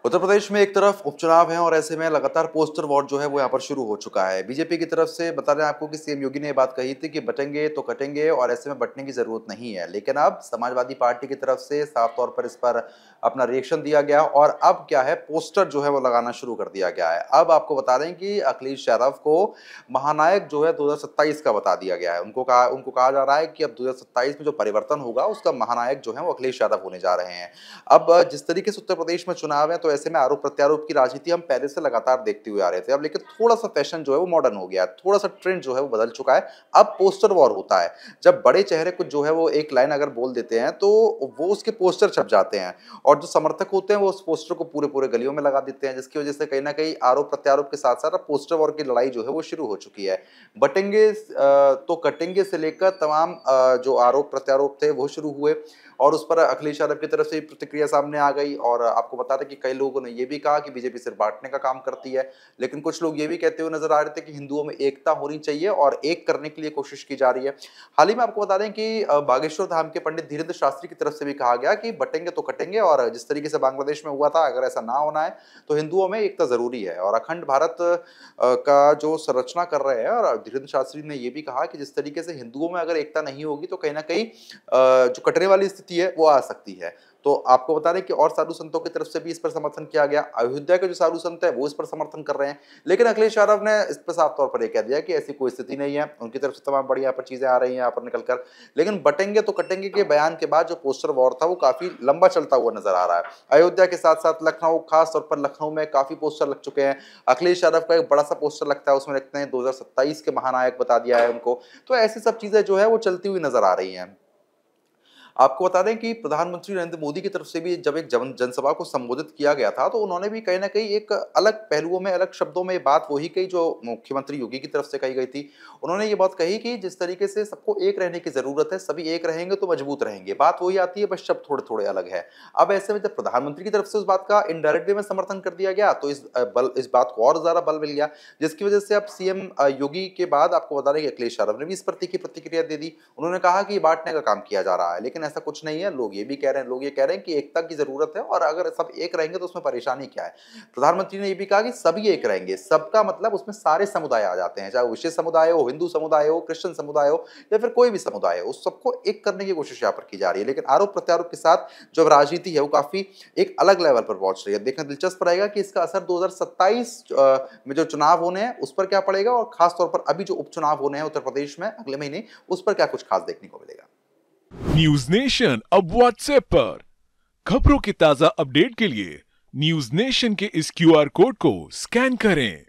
उत्तर प्रदेश में एक तरफ उपचुनाव है और ऐसे में लगातार पोस्टर वॉर जो है वो यहाँ पर शुरू हो चुका है। बीजेपी की तरफ से बता रहे हैं आपको कि सीएम योगी ने ये बात कही थी कि बटेंगे तो कटेंगे और ऐसे में बटने की जरूरत नहीं है। लेकिन अब समाजवादी पार्टी की तरफ से साफ तौर पर इस पर अपना रिएक्शन दिया गया और अब क्या है, पोस्टर जो है वो लगाना शुरू कर दिया गया है। अब आपको बता दें कि अखिलेश यादव को महानायक जो है 2027 का बता दिया गया है। उनको कहा जा रहा है कि अब 2027 में जो परिवर्तन होगा उसका महानायक जो है वो अखिलेश यादव होने जा रहे हैं। अब जिस तरीके से उत्तर प्रदेश में चुनाव है तो ऐसे में आरोप प्रत्यारोप की राजनीति हम पहले से लगातार देखते हुए आ रहे थे। अब लेकिन थोड़ा सा फैशन जो है वो मॉडर्न हो गया है, थोड़ा सा ट्रेंड जो है वो बदल चुका है। अब पोस्टर वॉर होता है। जब बड़े चेहरे कुछ जो है वो एक लाइन अगर बोल देते हैं तो वो उसके पोस्टर छप जाते हैं और जो समर्थक होते हैं वो उस पोस्टर को पूरे पूरे गलियों में लगा देते हैं, जिसकी वजह से कहीं ना कहीं आरोप प्रत्यारोप के साथ साथ अब पोस्टर वॉर की लड़ाई जो है वो शुरू हो चुकी है। बटेंगे तो कटेंगे से लेकर तमाम जो आरोप प्रत्यारोप थे वो शुरू हुए और उस पर अखिलेश यादव की तरफ से प्रतिक्रिया सामने आ गई। और आपको बता दें कि कई लोगों ने ये भी कहा कि बीजेपी सिर्फ बांटने का काम करती है, लेकिन कुछ लोग ये भी कहते हुए नजर आ रहे थे कि हिंदुओं में एकता होनी चाहिए और एक करने के लिए कोशिश की जा रही है। हाल ही में आपको बता दें कि बागेश्वर धाम के पंडित धीरेन्द्र शास्त्री की तरफ से भी कहा गया कि बटेंगे तो कटेंगे और जिस तरीके से बांग्लादेश में हुआ था अगर ऐसा ना होना है तो हिंदुओं में एकता जरूरी है और अखंड भारत का जो संरचना कर रहे हैं। और धीरेन्द्र शास्त्री ने यह भी कहा कि जिस तरीके से हिंदुओं में अगर एकता नहीं होगी तो कहीं ना कहीं जो कटने वाली स्थिति है वो आ सकती है। तो आपको बता दें कि और साधु संतों की तरफ से भी इस पर समर्थन किया गया। अयोध्या के जो साधु संत है वो इस पर समर्थन कर रहे हैं, लेकिन अखिलेश यादव ने इस पर साफ तौर पर यह कह दिया कि ऐसी कोई स्थिति नहीं है। उनकी तरफ से तमाम बड़ी यहाँ पर चीजें आ रही हैं यहाँ पर निकलकर, लेकिन बटेंगे तो कटेंगे के बयान के बाद जो पोस्टर वॉर था वो काफी लंबा चलता हुआ नजर आ रहा है। अयोध्या के साथ साथ लखनऊ, खास तौर पर लखनऊ में काफी पोस्टर लग चुके हैं। अखिलेश यादव का एक बड़ा सा पोस्टर लगता है, उसमें लिखते हैं 2027 के महानायक बता दिया है उनको। तो ऐसी सब चीजें जो है वो चलती हुई नजर आ रही हैं। आपको बता दें कि प्रधानमंत्री नरेंद्र मोदी की तरफ से भी जब एक जनसभा को संबोधित किया गया था तो उन्होंने भी कहीं ना कहीं एक अलग पहलुओं में, अलग शब्दों में बात वही कही जो मुख्यमंत्री योगी की तरफ से कही गई थी। उन्होंने ये बात कही कि जिस तरीके से सबको एक रहने की जरूरत है, सभी एक रहेंगे तो मजबूत रहेंगे। बात वही आती है, बस शब्द थोड़े थोड़े अलग है। अब ऐसे में जब प्रधानमंत्री की तरफ से उस बात का इनडायरेक्ट वे में समर्थन कर दिया गया तो इस बात को और ज्यादा बल मिल गया, जिसकी वजह से अब सीएम योगी के बाद आपको बता दें कि अखिलेश यादव ने भी इस पर तीखी प्रतिक्रिया दे दी। उन्होंने कहा कि बांटने का काम किया जा रहा है, लेकिन ऐसा कुछ नहीं है। लोग ये कह रहे हैं कि एकता की जरूरत है और अगर सब एक रहेंगे तो उसमें परेशानी क्या है। प्रधानमंत्री ने ये भी कहा कि सभी एक रहेंगे। सबका मतलब उसमें सारे समुदाय आ जाते हैं, चाहे वो विशेष समुदाय हो, हिंदू समुदाय हो, क्रिश्चियन समुदाय हो या फिर कोई भी समुदाय हो, उस सबको एक करने की कोशिश यहाँ पर की जा रही है। लेकिन आरोप प्रत्यारोप के साथ जो राजनीति है वो काफी एक अलग लेवल पर पहुंच रही है। देखना दिलचस्प रहेगा कि इसका असर 2027 में जो चुनाव होने हैं उस पर क्या पड़ेगा और खासतौर पर अभी जो उपचुनाव होने हैं उत्तर प्रदेश में अगले महीने, उस पर क्या कुछ खास देखने को मिलेगा। न्यूज नेशन अब व्हाट्सएप पर खबरों की ताजा अपडेट के लिए न्यूज नेशन के इस क्यूआर कोड को स्कैन करें।